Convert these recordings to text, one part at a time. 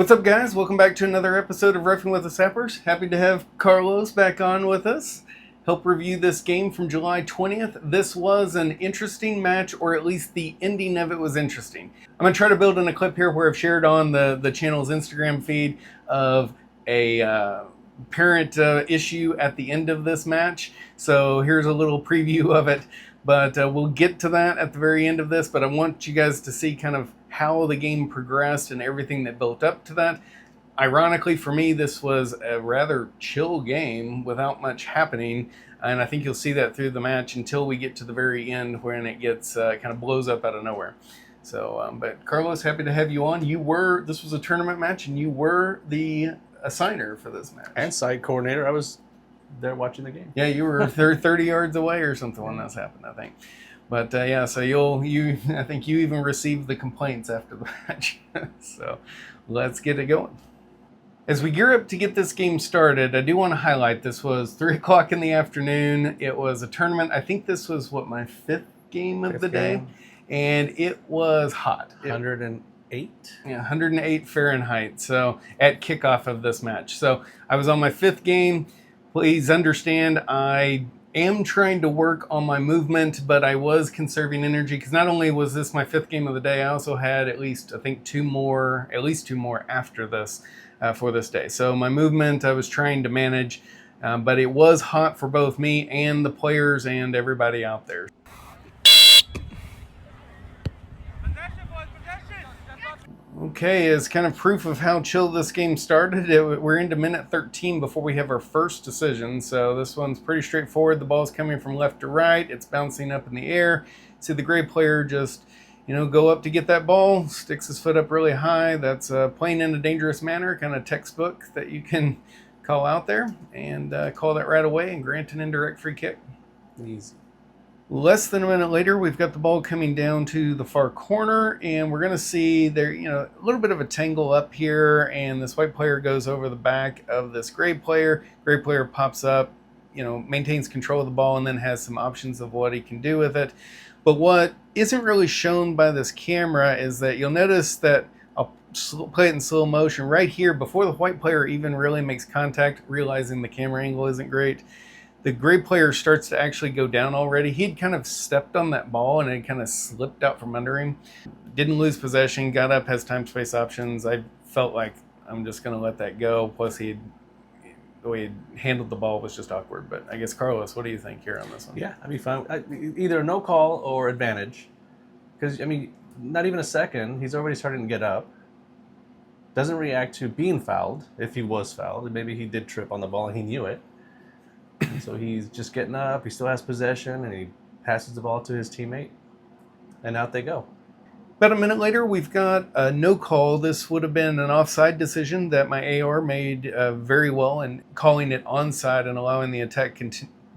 What's up, guys? Welcome back to another episode of Reffing with the Sappers. Happy to have Carlos back on with us. Help review this game from July 20th. This was an interesting match, or at least the ending of it was interesting. I'm going to try to build in a clip here where I've shared on the channel's Instagram feed of a parent issue at the end of this match. So here's a little preview of it. But we'll get to that at the very end of this. But I want you guys to see kind of how the game progressed and everything that built up to that. Ironically, for me, this was a rather chill game without much happening. And I think you'll see that through the match until we get to the very end when it gets kind of blows up out of nowhere. So, but Carlos, happy to have you on. This was a tournament match and you were the assigner for this match. And side coordinator. I was there watching the game. Yeah, you were 30 yards away or something when this happened, I think. But yeah, so I think you even received the complaints after the match. So let's get it going. As we gear up to get this game started, I do want to highlight this was 3 o'clock in the afternoon. It was a tournament. I think this was my fifth game of the day, and it was hot. 108. Yeah, 108 Fahrenheit. So at kickoff of this match, so I was on my fifth game. Please understand, I am trying to work on my movement, but I was conserving energy because not only was this my fifth game of the day, I also had at least two more after this for this day. So my movement I was trying to manage, but it was hot for both me and the players and everybody out there. Okay, as kind of proof of how chill this game started, we're into minute 13 before we have our first decision. So this one's pretty straightforward. The ball's coming from left to right. It's bouncing up in the air. See the gray player just, go up to get that ball, sticks his foot up really high. That's playing in a dangerous manner, kind of textbook that you can call out there and call that right away and grant an indirect free kick. Easy. Less than a minute later, we've got the ball coming down to the far corner, and we're going to see there, a little bit of a tangle up here, and this white player goes over the back of this gray player. Gray player pops up, maintains control of the ball, and then has some options of what he can do with it. But what isn't really shown by this camera is that you'll notice that I'll play it in slow motion right here before the white player even really makes contact, realizing the camera angle isn't great. The gray player starts to actually go down already. He'd kind of stepped on that ball and it kind of slipped out from under him. Didn't lose possession, got up, has time space options. I felt like I'm just going to let that go. Plus, the way he handled the ball was just awkward. But I guess, Carlos, what do you think here on this one? Yeah, I'd be fine. Either no call or advantage. Because, not even a second, he's already starting to get up. Doesn't react to being fouled, if he was fouled. Maybe he did trip on the ball and he knew it. So he's just getting up, he still has possession, and he passes the ball to his teammate, and out they go. About a minute later, we've got a no call. This would have been an offside decision that my AR made very well in calling it onside and allowing the attack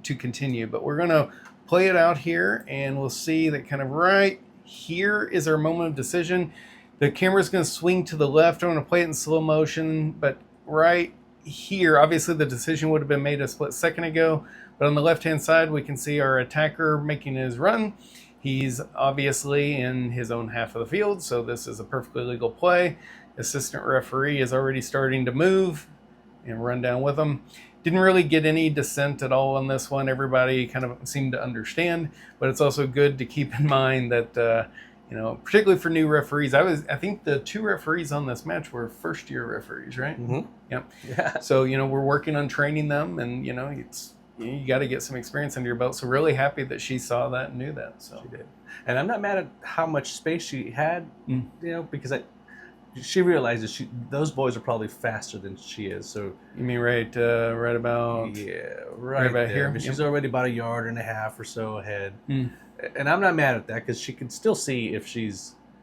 to continue. But we're going to play it out here, and we'll see that kind of right here is our moment of decision. The camera's going to swing to the left. I'm going to play it in slow motion, but right here, obviously the decision would have been made a split second ago, but on the left hand side we can see our attacker making his run. He's obviously in his own half of the field, so this is a perfectly legal play. Assistant referee is already starting to move and run down with him. Didn't really get any dissent at all on this one. Everybody kind of seemed to understand, but it's also good to keep in mind that particularly for new referees, I think the 2 referees on this match were first-year referees, right? Mm-hmm. Yep. Yeah. So, we're working on training them, and, you got to get some experience under your belt. So really happy that she saw that and knew that. So she did. And I'm not mad at how much space she had, because she realizes those boys are probably faster than she is. So you mean right about... Yeah, right about here. I mean, she's already about 1.5 yards or so ahead. And I'm not mad at that because she can still see if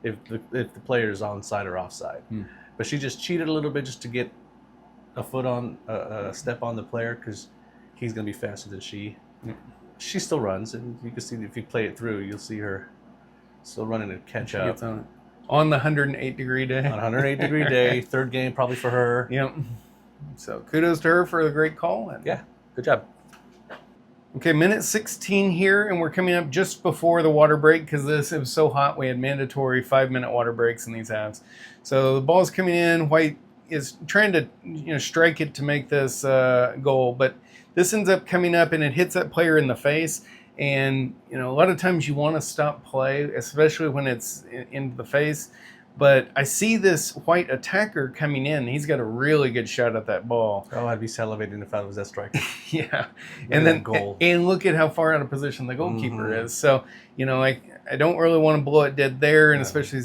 the player's onside or offside. But she just cheated a little bit just to get a foot on a step on the player because he's going to be faster than she. She still runs, and you can see if you play it through, you'll see her still running to catch up. Gets on the 108-degree day. On a 108-degree day, third game probably for her. Yep. So kudos to her for the great call. Yeah, good job. Okay, minute 16 here, and we're coming up just before the water break because it was so hot we had mandatory 5-minute water breaks in these halves. So the ball's coming in, white is trying to strike it to make this goal, but this ends up coming up and it hits that player in the face. And a lot of times you want to stop play, especially when it's into the face. But I see this white attacker coming in. He's got a really good shot at that ball. Oh, I'd be salivating if I was that striker. Yeah, and then goal. And look at how far out of position the goalkeeper is. So I don't really want to blow it dead there, and especially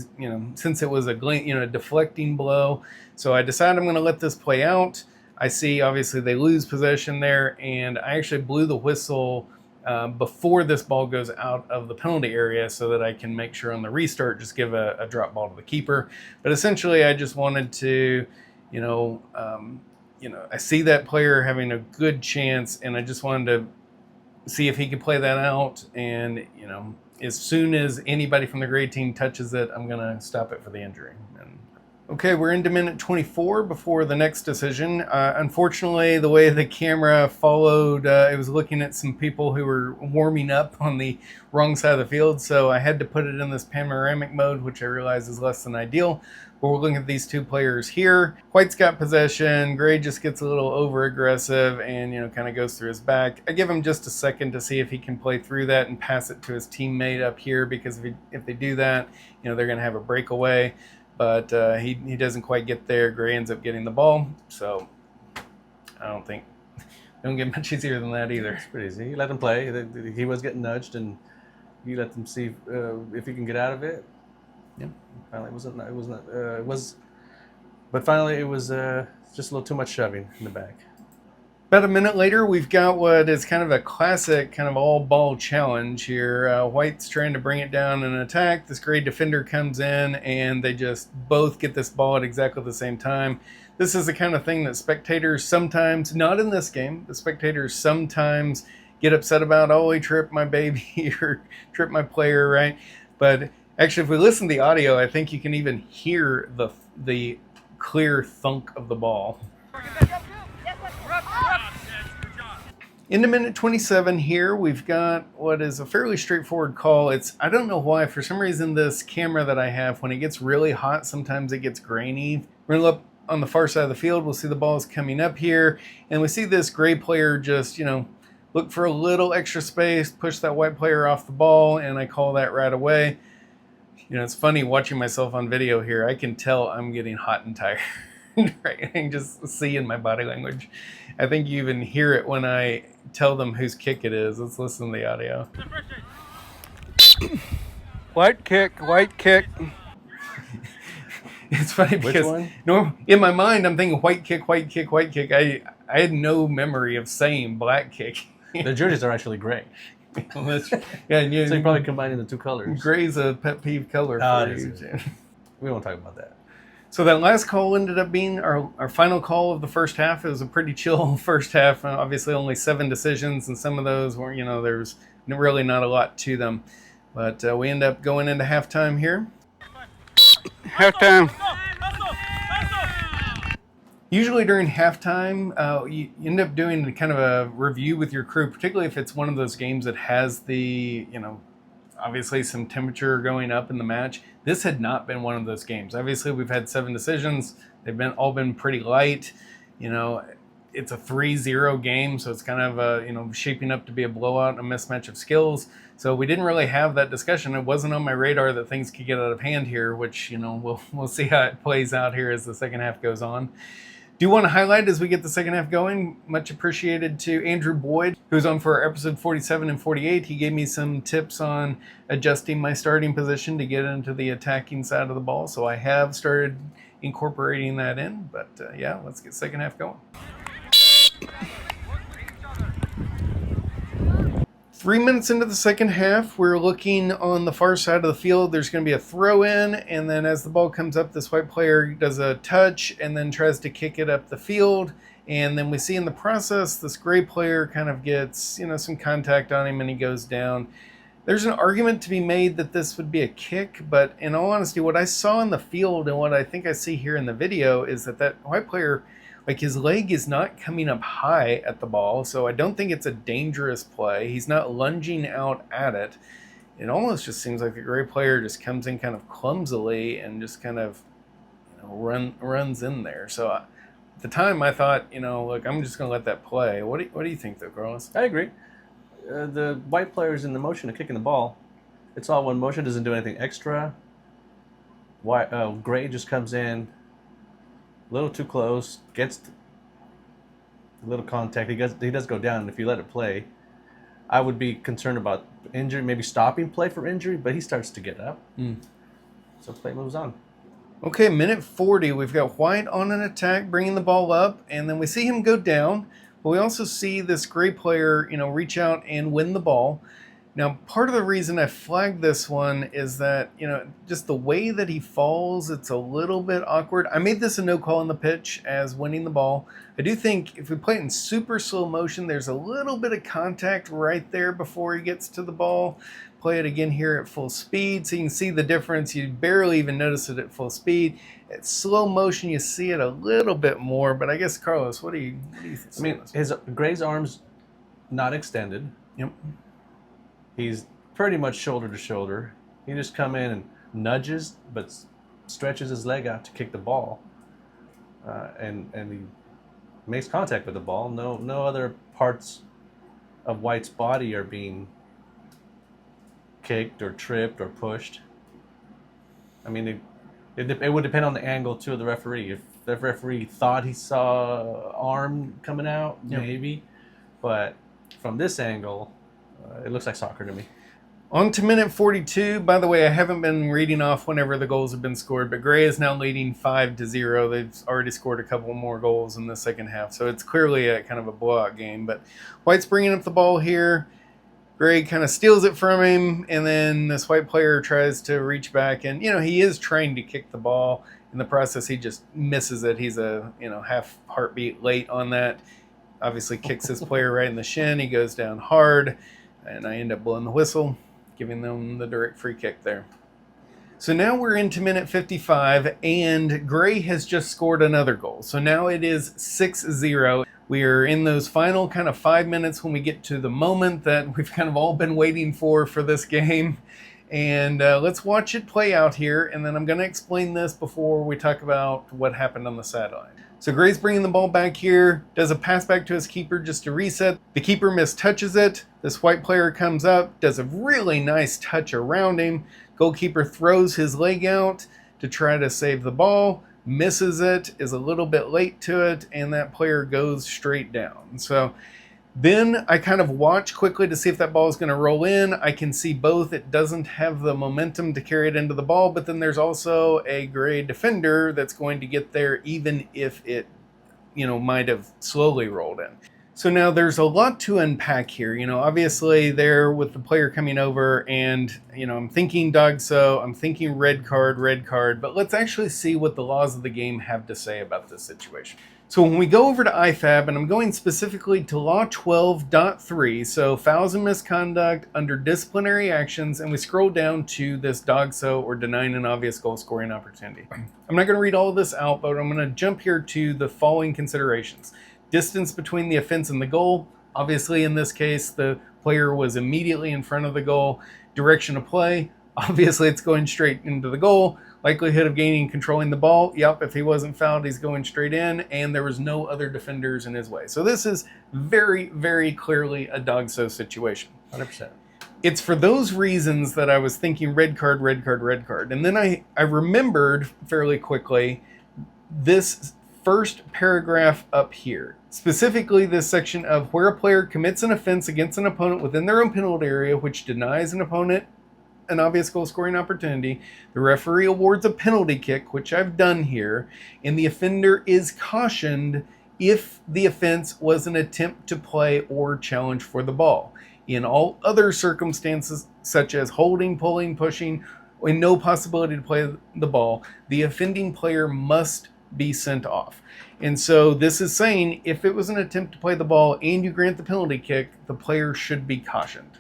since it was a deflecting blow. So I decided I'm going to let this play out. I see obviously they lose possession there, and I actually blew the whistle before this ball goes out of the penalty area so that I can make sure on the restart just give a drop ball to the keeper. But essentially I just wanted to, I see that player having a good chance, and I just wanted to see if he could play that out. And, as soon as anybody from the grade team touches it, I'm going to stop it for the injury. Okay, we're into minute 24 before the next decision. Unfortunately, the way the camera followed, it was looking at some people who were warming up on the wrong side of the field, so I had to put it in this panoramic mode, which I realize is less than ideal. But we're looking at these two players here. White's got possession. Gray just gets a little over-aggressive and, kind of goes through his back. I give him just a second to see if he can play through that and pass it to his teammate up here, because if they do that, they're going to have a breakaway. But he doesn't quite get there. Gray ends up getting the ball. So I don't get much easier than that either. It's pretty easy. You let him play. He was getting nudged, and you let them see if he can get out of it. Yeah. Finally, but finally it was just a little too much shoving in the back. About a minute later, we've got what is kind of a classic kind of all-ball challenge here. White's trying to bring it down in an attack. This gray defender comes in, and they just both get this ball at exactly the same time. This is the kind of thing that spectators sometimes, not in this game, the spectators sometimes get upset about. Oh, he tripped my baby or tripped my player, right? But actually, if we listen to the audio, I think you can even hear the clear thunk of the ball. Into minute 27 here, we've got what is a fairly straightforward call. I don't know why, for some reason this camera that I have, when it gets really hot, sometimes it gets grainy. We're gonna look on the far side of the field. We'll see the ball's coming up here, and we see this gray player just, look for a little extra space, push that white player off the ball, and I call that right away. It's funny watching myself on video here. I can tell I'm getting hot and tired. Right? I can just see in my body language. I think you even hear it when I tell them whose kick it is. Let's listen to the audio. White kick. It's funny because in my mind I'm thinking white kick. I had no memory of saying black kick. The jerseys are actually gray. Yeah, so you're probably combining the two colors. Gray's a pet peeve color for you. We won't talk about that. So that last call ended up being our final call of the first half. It was a pretty chill first half. Obviously only 7 decisions, and some of those were, there's really not a lot to them. But we end up going into halftime here. Halftime. Usually during halftime, you end up doing kind of a review with your crew, particularly if it's one of those games that has the, obviously some temperature going up in the match. This had not been one of those games. Obviously, we've had 7 decisions. They've all been pretty light. It's a 3-0 game, so it's kind of shaping up to be a blowout and a mismatch of skills. So we didn't really have that discussion. It wasn't on my radar that things could get out of hand here, which we'll see how it plays out here as the second half goes on. Do want to highlight as we get the second half going, much appreciated to Andrew Boyd, who's on for episode 47 and 48. He gave me some tips on adjusting my starting position to get into the attacking side of the ball. So I have started incorporating that in, but yeah, let's get second half going. 3 minutes into the second half, we're looking on the far side of the field. There's going to be a throw in, and then as the ball comes up, this white player does a touch and then tries to kick it up the field. And then we see in the process, this gray player kind of gets, some contact on him and he goes down. There's an argument to be made that this would be a kick, but in all honesty, what I saw in the field and what I think I see here in the video is that white player, his leg is not coming up high at the ball, so I don't think it's a dangerous play. He's not lunging out at it. It almost just seems like the gray player just comes in kind of clumsily and just kind of runs in there. So at the time I thought, look, I'm just going to let that play. What do you think though, Carlos? I agree. The white player's in the motion of kicking the ball. It's all one motion, doesn't do anything extra. Gray just comes in a little too close, gets a little contact. He does go down, and if you let it play, I would be concerned about injury, maybe stopping play for injury, but he starts to get up. So play moves on. Okay, minute 40. We've got white on an attack, bringing the ball up, and then we see him go down. But we also see this gray player, reach out and win the ball. Now, part of the reason I flagged this one is that, just the way that he falls, it's a little bit awkward. I made this a no call on the pitch as winning the ball. I do think if we play it in super slow motion, there's a little bit of contact right there before he gets to the ball. Play it again here at full speed so you can see the difference. You barely even notice it at full speed. At slow motion, you see it a little bit more, but I guess, Carlos, what do you think? His Gray's arm's not extended. Yep. He's pretty much shoulder to shoulder. He just come in and nudges, but stretches his leg out to kick the ball, and he makes contact with the ball. No other parts of White's body are being kicked or tripped or pushed. It would depend on the angle too of the referee. If the referee thought he saw arm coming out, maybe, but from this angle, it looks like soccer to me. On to minute 42. By the way, I haven't been reading off whenever the goals have been scored, but Gray is now leading 5-0. They've already scored a couple more goals in the second half, so it's clearly a kind of a blowout game. But White's bringing up the ball here. Gray kind of steals it from him, and then this white player tries to reach back, and he is trying to kick the ball. In the process, he just misses it. He's a half heartbeat late on that. Obviously kicks his player right in the shin. He goes down hard, and I end up blowing the whistle, giving them the direct free kick there. So now we're into minute 55, and Gray has just scored another goal. So now it is 6-0. We are in those final kind of 5 minutes when we get to the moment that we've kind of all been waiting for this game. And let's watch it play out here, and then I'm going to explain this before we talk about what happened on the sideline. So Gray's bringing the ball back here, does a pass back to his keeper just to reset. The keeper mistouches it. This white player comes up, does a really nice touch around him. Goalkeeper throws his leg out to try to save the ball, misses it, is a little bit late to it, and that player goes straight down. So then I kind of watch quickly to see if that ball is going to roll in. I can see both. It doesn't have the momentum to carry it into the ball, but then there's also a Gray defender that's going to get there even if it, might have slowly rolled in. So now there's a lot to unpack here. Obviously there with the player coming over and, I'm thinking DOGSO, I'm thinking red card, but let's actually see what the laws of the game have to say about this situation. So when we go over to IFAB, and I'm going specifically to Law 12.3, so fouls and misconduct under disciplinary actions, and we scroll down to this DOGSO, or denying an obvious goal scoring opportunity. I'm not going to read all of this out, but I'm going to jump here to the following considerations. Distance between the offense and the goal. Obviously, in this case, the player was immediately in front of the goal. Direction of play. Obviously, it's going straight into the goal. Likelihood of gaining and controlling the ball. Yep, if he wasn't fouled, he's going straight in, and there was no other defenders in his way. So this is very, very clearly a DOGSO situation. 100%. It's for those reasons that I was thinking red card. And then I remembered fairly quickly this first paragraph up here. Specifically this section of where a player commits an offense against an opponent within their own penalty area which denies an opponent an obvious goal scoring opportunity, the referee awards a penalty kick, which I've done here, and the offender is cautioned if the offense was an attempt to play or challenge for the ball. In all other circumstances, such as holding, pulling, pushing, and no possibility to play the ball, the offending player must be sent off. And so this is saying if it was an attempt to play the ball and you grant the penalty kick, the player should be cautioned.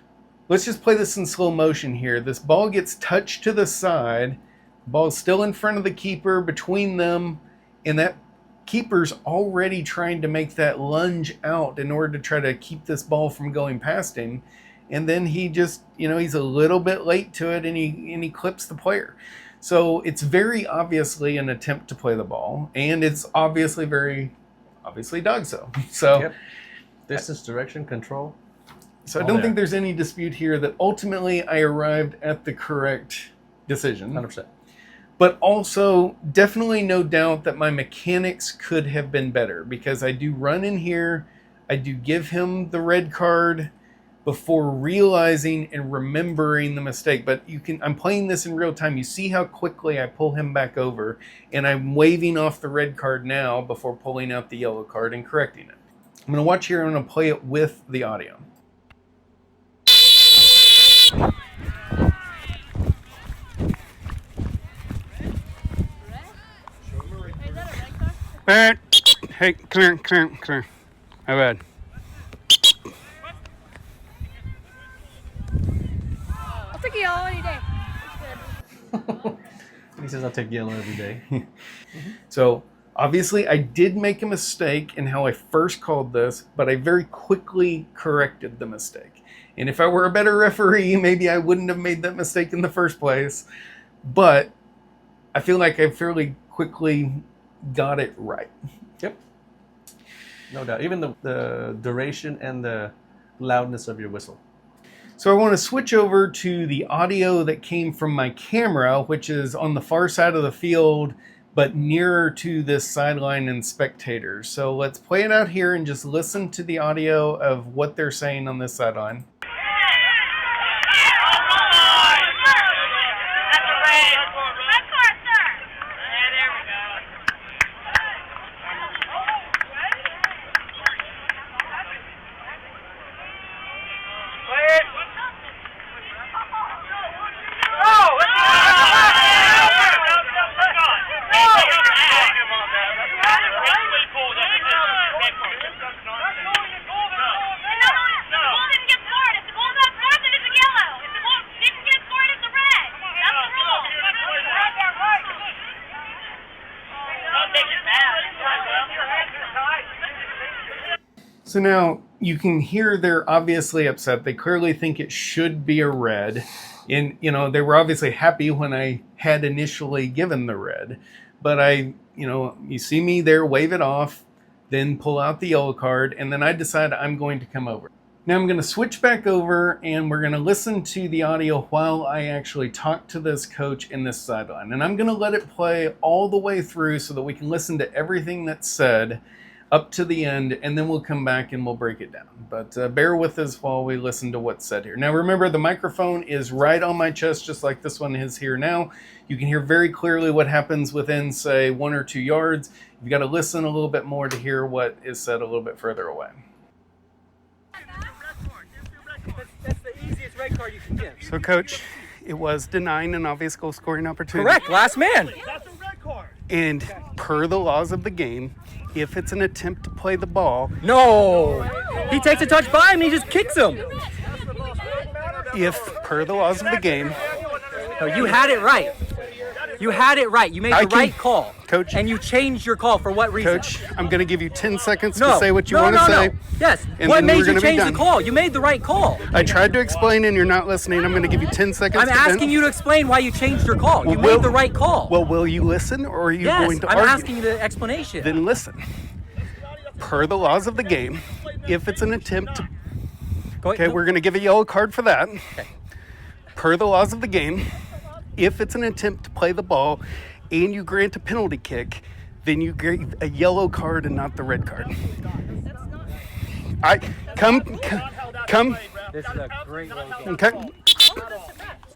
Let's just play this in slow motion here. This ball gets touched to the side. The ball is still in front of the keeper, between them, and that keeper's already trying to make that lunge out in order to try to keep this ball from going past him. And then he just, he's a little bit late to it, and he clips the player. So it's very obviously an attempt to play the ball, and it's obviously DOGSO. So Yep. Distance, direction, control. So I don't think there's any dispute here that ultimately I arrived at the correct decision. 100%. But also definitely no doubt that my mechanics could have been better, because I do run in here, I do give him the red card before realizing and remembering the mistake. But I'm playing this in real time. You see how quickly I pull him back over, and I'm waving off the red card now before pulling out the yellow card and correcting it. I'm going to watch here, I'm going to play it with the audio. Bad. Hey, clear. My bad. I'll take a yellow any day. It's good. He says I'll take yellow every day. So obviously I did make a mistake in how I first called this, but I very quickly corrected the mistake. And if I were a better referee, maybe I wouldn't have made that mistake in the first place. But I feel like I fairly quickly got it right. Yep. No doubt. Even the duration and the loudness of your whistle. So I want to switch over to the audio that came from my camera, which is on the far side of the field, but nearer to this sideline and spectators. So let's play it out here and just listen to the audio of what they're saying on this sideline. So now you can hear they're obviously upset. They clearly think it should be a red. And, they were obviously happy when I had initially given the red. But you see me there, wave it off, then pull out the yellow card, and then I decide I'm going to come over. Now I'm going to switch back over, and we're going to listen to the audio while I actually talk to this coach in this sideline. And I'm going to let it play all the way through so that we can listen to everything that's said up to the end, and then we'll come back and we'll break it down. But bear with us while we listen to what's said here. Now remember, the microphone is right on my chest, just like this one is here now. You can hear very clearly what happens within, say, 1 or 2 yards. You've got to listen a little bit more to hear what is said a little bit further away. That's the easiest red card you can give. So, Coach, it was denying an obvious goal scoring opportunity. Correct, last man. That's a red card. And per the laws of the game, if it's an attempt to play the ball... No! He takes a touch by him, he just kicks him. If, per the laws of the game... No, you had it right. You had it right. You made the right call. Coach. And you changed your call for what reason? Coach, I'm going to give you 10 seconds to say what you want to say. No. Yes. And what then made we're you gonna be change the done. call? You made the right call. I tried to explain and you're not listening. I'm going to give you 10 seconds I'm asking you to explain why you changed your call. You made the right call. Well, will you listen or are you going to I'm argue? asking you the explanation. Then listen. Per the laws of the game, if it's an attempt to... Okay, we're going to give a yellow card for that. Okay. Per the laws of the game, if it's an attempt to play the ball and you grant a penalty kick, then you grant a yellow card and not the red card. Come. This is a great way to Okay.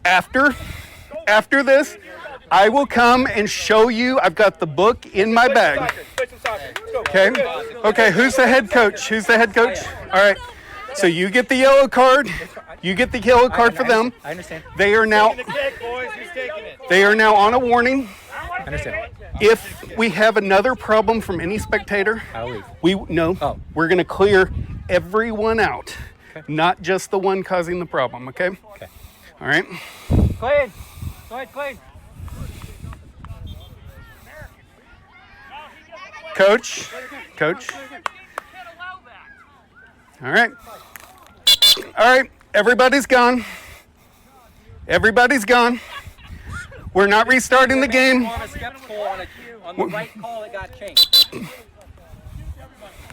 After this, I will come and show you. I've got the book in my bag. Okay, who's the head coach? All right. So you get the yellow card. You get the yellow card for them. I understand. They are now on a warning. I understand. If we have another problem from any spectator, I'll leave. We're going to clear everyone out, not just the one causing the problem, okay? Okay. All right? Clean. Go ahead, clean. Coach. All right, everybody's gone. We're not restarting the game. On the right call that got changed.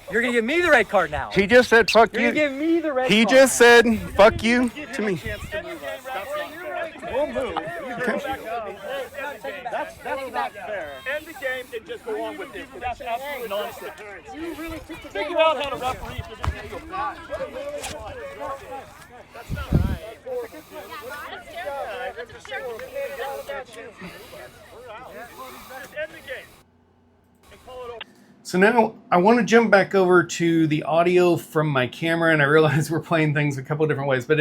You're gonna give me the red card now. He just said fuck You're you. gonna give me the red card. He just said fuck you to me. We'll move. That's not fair. End the game and just go on with this. That's absolute nonsense. Figure out how to referee for this video. That's not right. End the game and call it over. So now I want to jump back over to the audio from my camera, and I realize we're playing things a couple of different ways, but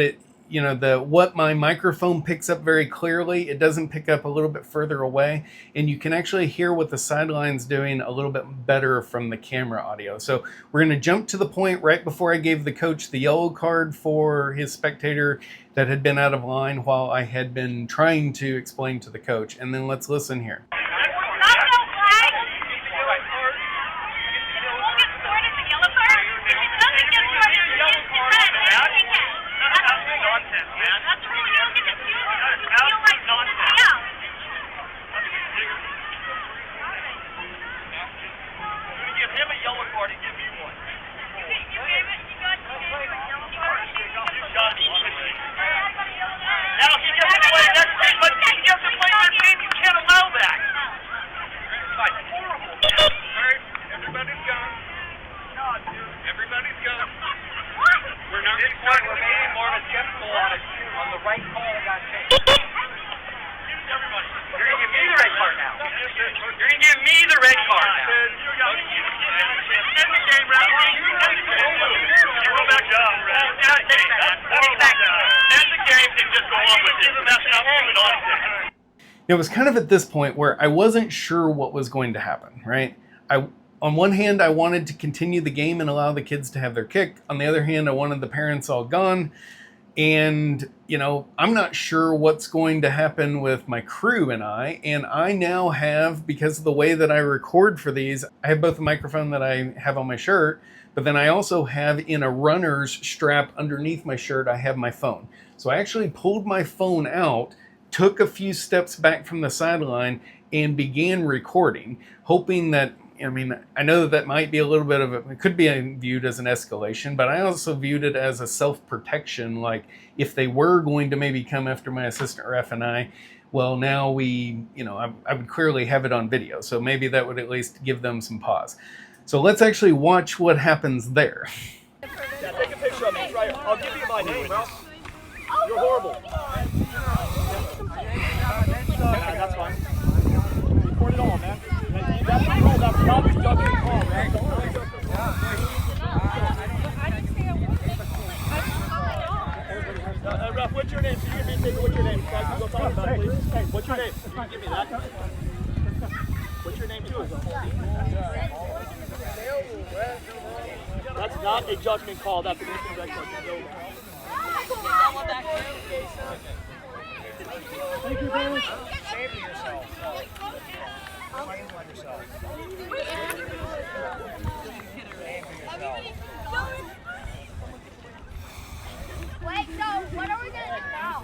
what my microphone picks up very clearly, it doesn't pick up a little bit further away, and you can actually hear what the sideline's doing a little bit better from the camera audio. So we're going to jump to the point right before I gave the coach the yellow card for his spectator that had been out of line while I had been trying to explain to the coach, and then let's listen here. It was kind of at this point where I wasn't sure what was going to happen, right? On one hand, I wanted to continue the game and allow the kids to have their kick. On the other hand, I wanted the parents all gone. And, I'm not sure what's going to happen with my crew and I now have, because of the way that I record for these, I have both the microphone that I have on my shirt, but then I also have in a runner's strap underneath my shirt, I have my phone. So I actually pulled my phone out, took a few steps back from the sideline, and began recording, hoping that, I know that might be a little bit of it could be viewed as an escalation, but I also viewed it as a self-protection, like if they were going to maybe come after my assistant ref and I would clearly have it on video, so maybe that would at least give them some pause. So let's actually watch what happens there. Yeah, take a picture of me. Right. I'll give you my name. You're horrible. That's fine. Record it all, man. That's the rule. That's not the judgment call, man. Ref, what's your name? So you can be what's your name? So I can go talk about it, please. Hey, what's your name? You can give me that. What's your name, too? That's not a judgment call. That's an incorrect judgment. Thank you very much. Save yourself. Claim on yourself. Wait, so what are we going to do now?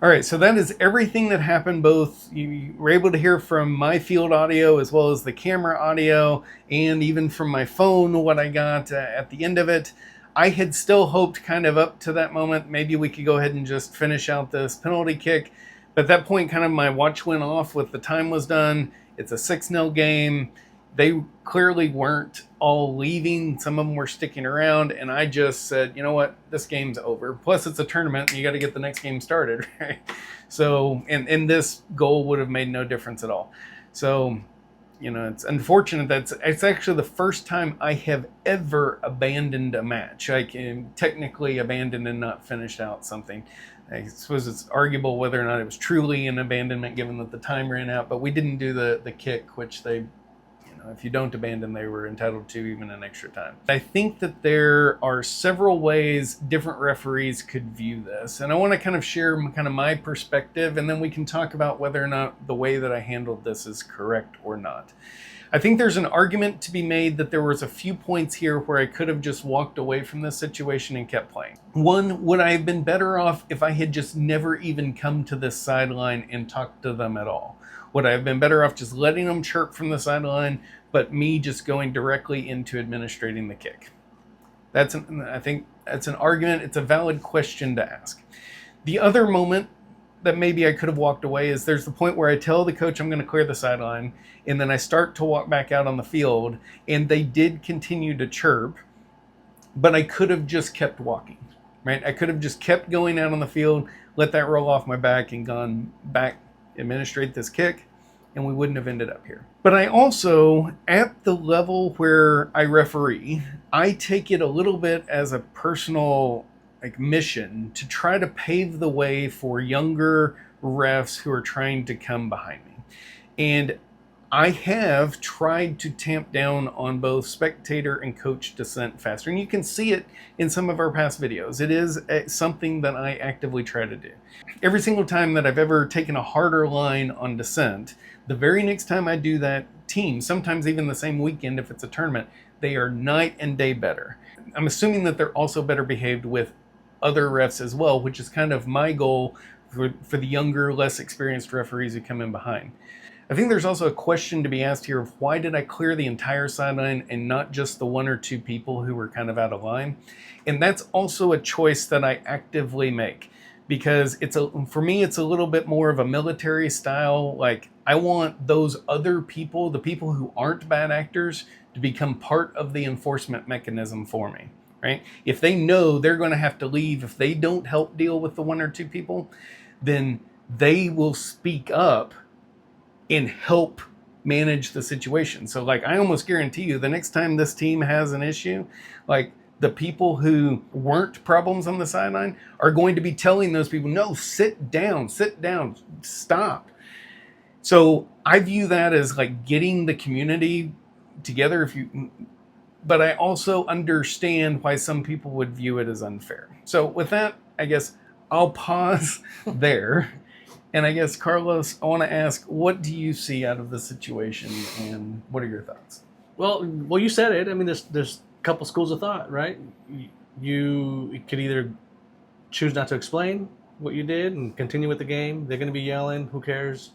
All right, so that is everything that happened. Both you were able to hear from my field audio as well as the camera audio, and even from my phone what I got at the end of it. I had still hoped kind of up to that moment maybe we could go ahead and just finish out this penalty kick. But at that point, kind of my watch went off with the time was done. It's a 6-0 game. They clearly weren't all leaving. Some of them were sticking around, and I just said, you know what, this game's over. Plus, it's a tournament, and you got to get the next game started, right? So, and this goal would have made no difference at all. So, it's unfortunate that it's actually the first time I have ever abandoned a match. I can technically abandon and not finished out something. I suppose it's arguable whether or not it was truly an abandonment given that the time ran out, but we didn't do the kick, which they if you don't abandon, they were entitled to even an extra time. I think that there are several ways different referees could view this, and I want to kind of share kind of my perspective, and then we can talk about whether or not the way that I handled this is correct or not. I think there's an argument to be made that there was a few points here where I could have just walked away from this situation and kept playing. One, would I have been better off if I had just never even come to this sideline and talked to them at all? Would I have been better off just letting them chirp from the sideline, but me just going directly into administrating the kick? I think that's an argument. It's a valid question to ask. The other moment that maybe I could have walked away is there's the point where I tell the coach I'm going to clear the sideline, and then I start to walk back out on the field, and they did continue to chirp, but I could have just kept walking, right? I could have just kept going out on the field, let that roll off my back, and gone back, administrate this kick, and we wouldn't have ended up here. But I also, at the level where I referee, I take it a little bit as a personal mission to try to pave the way for younger refs who are trying to come behind me. And I have tried to tamp down on both spectator and coach dissent faster. And you can see it in some of our past videos. It is something that I actively try to do. Every single time that I've ever taken a harder line on dissent, the very next time I do that, team, sometimes even the same weekend if it's a tournament, they are night and day better. I'm assuming that they're also better behaved with other refs as well, which is kind of my goal for the younger, less experienced referees who come in behind. I think there's also a question to be asked here of why did I clear the entire sideline and not just the one or two people who were kind of out of line? And that's also a choice that I actively make, because for me it's a little bit more of a military style. Like, I want those other people, the people who aren't bad actors, to become part of the enforcement mechanism for me. Right? If they know they're going to have to leave, if they don't help deal with the one or two people, then they will speak up and help manage the situation. So like, I almost guarantee you the next time this team has an issue, like the people who weren't problems on the sideline are going to be telling those people, no, sit down, stop. So I view that as like getting the community together. But I also understand why some people would view it as unfair. So with that, I guess I'll pause there. And I guess, Carlos, I want to ask, what do you see out of the situation, and what are your thoughts? Well, you said it. I mean, there's a couple schools of thought, right? You could either choose not to explain what you did and continue with the game. They're going to be yelling. Who cares?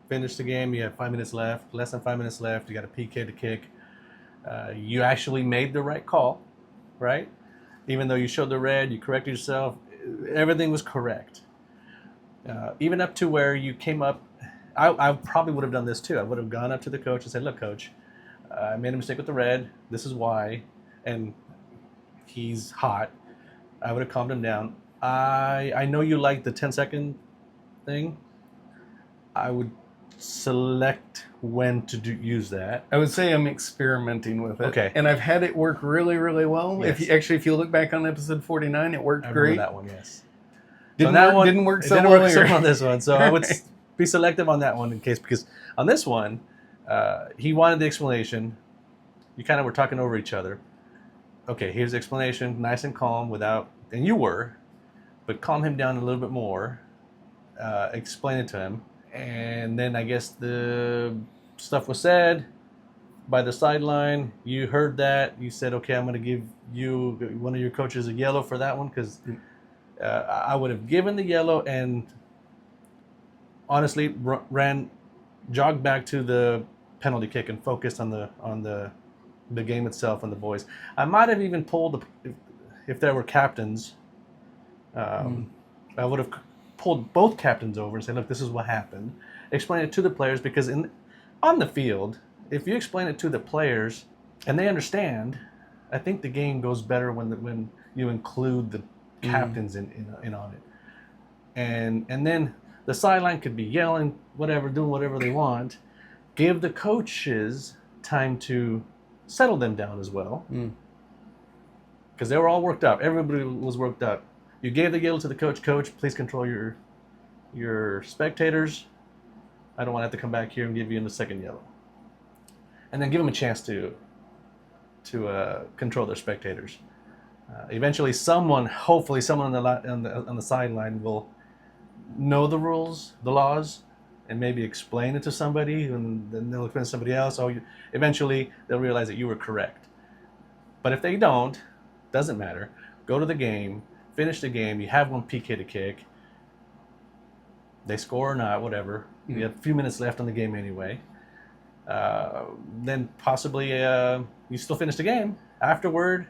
Finish the game. You have 5 minutes left. Less than 5 minutes left. You got a PK to kick. You actually made the right call, right? Even though you showed the red, you corrected yourself. Everything was correct. Even up to where you came up, I probably would have done this too. I would have gone up to the coach and said, look, coach, I made a mistake with the red. This is why. And he's hot. I would have calmed him down. I know you like the 10-second thing. I would select when to use that. I would say I'm experimenting with it. Okay. And I've had it work really, really well. Yes. If you look back on episode 49, it worked great. I remember that one, yes. Didn't work so well on this one. So I would be selective on that one in case, because on this one, he wanted the explanation. You kind of were talking over each other. Okay, here's the explanation, nice and calm, and you were, but calm him down a little bit more. Explain it to him. And then I guess the stuff was said by the sideline. You heard that. You said, okay, I'm going to give you, one of your coaches, a yellow for that one, because I would have given the yellow and honestly jogged back to the penalty kick and focused on the game itself and the boys. I might have even pulled, if there were captains, I would have pulled both captains over and said, look, this is what happened. Explain it to the players, because on the field, if you explain it to the players and they understand, I think the game goes better when you include the captains in on it. And then the sideline could be yelling, whatever, doing whatever they want. Give the coaches time to settle them down as well. Because they were all worked up. Everybody was worked up. You gave the yellow to the coach. Coach, please control your spectators. I don't want to have to come back here and give you the second yellow. and then give them a chance to control their spectators. Eventually, hopefully someone on the sideline will know the rules, the laws, and maybe explain it to somebody, and then they'll explain to somebody else. Eventually they'll realize that you were correct. But if they don't, doesn't matter. Go to the game, finish the game. You have one PK to kick. They score or not, whatever. You have a few minutes left on the game anyway. Then possibly you still finish the game. Afterward,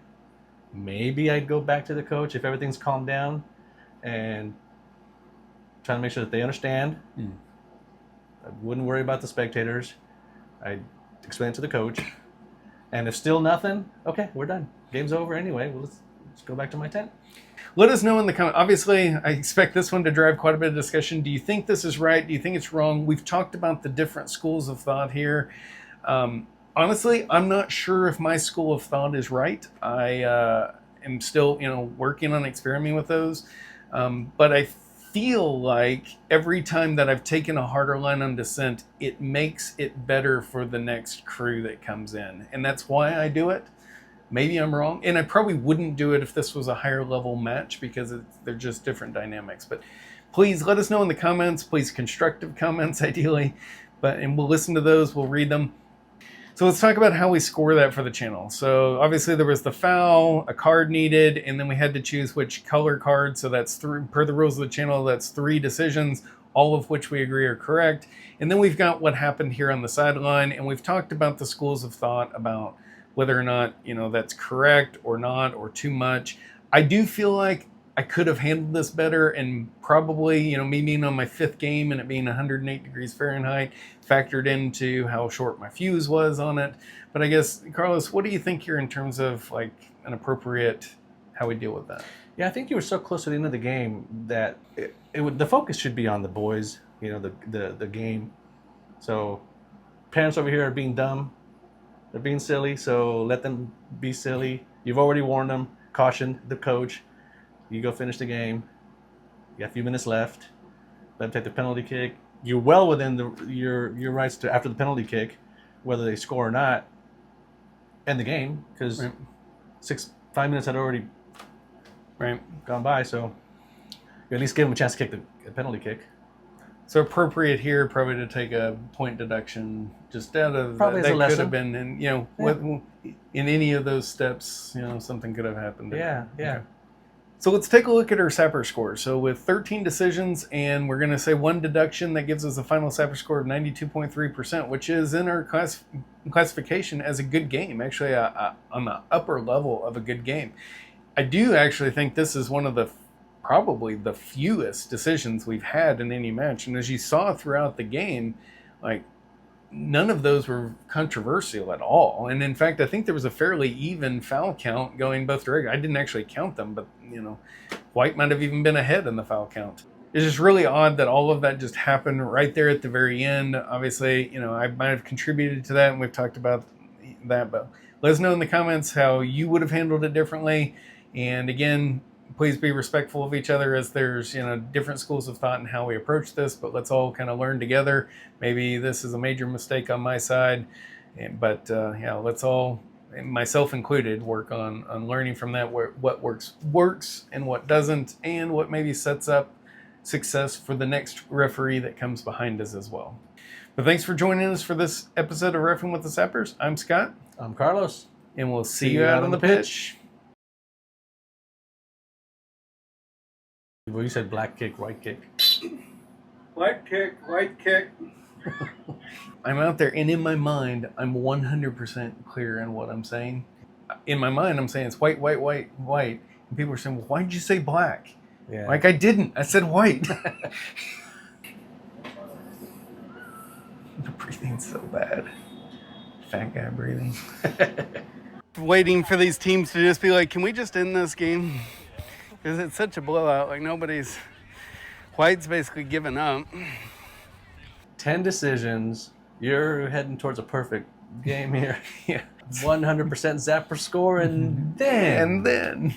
maybe I'd go back to the coach if everything's calmed down and try to make sure that they understand. I wouldn't worry about the spectators. I'd explain it to the coach. And if still nothing, okay, we're done. Game's over anyway. Well, let's go back to my tent. Let us know in the comments. Obviously, I expect this one to drive quite a bit of discussion. Do you think this is right? Do you think it's wrong? We've talked about the different schools of thought here. Honestly, I'm not sure if my school of thought is right. I am still, working on experimenting with those. But I feel like every time that I've taken a harder line on dissent, it makes it better for the next crew that comes in. And that's why I do it. Maybe I'm wrong. And I probably wouldn't do it if this was a higher level match because they're just different dynamics. But please let us know in the comments. Please constructive comments, ideally. And we'll listen to those. We'll read them. So let's talk about how we score that for the channel. So obviously there was the foul, a card needed, and then we had to choose which color card. So that's per the rules of the channel, that's 3 decisions, all of which we agree are correct. And then we've got what happened here on the sideline, and we've talked about the schools of thought about whether or not, that's correct or not, or too much. I do feel like I could have handled this better, and probably, me being on my 5th game and it being 108 degrees Fahrenheit factored into how short my fuse was on it. But I guess, Carlos, what do you think here in terms of like an appropriate, how we deal with that? Yeah, I think you were so close to the end of the game that the focus should be on the boys, the game. So parents over here are being dumb. They're being silly, so let them be silly. You've already warned them, cautioned the coach. You go finish the game. You got a few minutes left. Let them take the penalty kick. You're well within your rights to, after the penalty kick, whether they score or not, end the game, because 5 minutes had already gone by, so you at least give them a chance to kick the penalty kick. So appropriate here, probably to take a point deduction just out of probably that as a lesson. Could have been, and in any of those steps, something could have happened. Yeah. Okay. So let's take a look at our Sapper score. So with 13 decisions, and we're going to say 1 deduction, that gives us a final Sapper score of 92.3%, which is in our classification as a good game, actually on the upper level of a good game. I do actually think this is one of probably the fewest decisions we've had in any match. And as you saw throughout the game, none of those were controversial at all. And in fact, I think there was a fairly even foul count going both directions. I didn't actually count them, but White might have even been ahead in the foul count. It's just really odd that all of that just happened right there at the very end. Obviously, I might have contributed to that, and we've talked about that, but let us know in the comments how you would have handled it differently. And again, please be respectful of each other, as there's different schools of thought in how we approach this, but let's all kind of learn together. Maybe this is a major mistake on my side, but let's all, myself included, work on learning from that, what works and what doesn't, and what maybe sets up success for the next referee that comes behind us as well. But thanks for joining us for this episode of Reffing with the Sappers. I'm Scott. I'm Carlos. And we'll see you out on the pitch. Well, you said black kick, white kick. Black kick, white kick. I'm out there, and in my mind, I'm 100% clear in what I'm saying. In my mind, I'm saying it's white, white, white, white. And people are saying, well, why did you say black? Yeah. I didn't. I said white. The breathing's so bad. Fat guy breathing. Waiting for these teams to just be like, can we just end this game? Because it's such a blowout. White's basically given up. 10 decisions. You're heading towards a perfect game here. 100% Zapper score, and then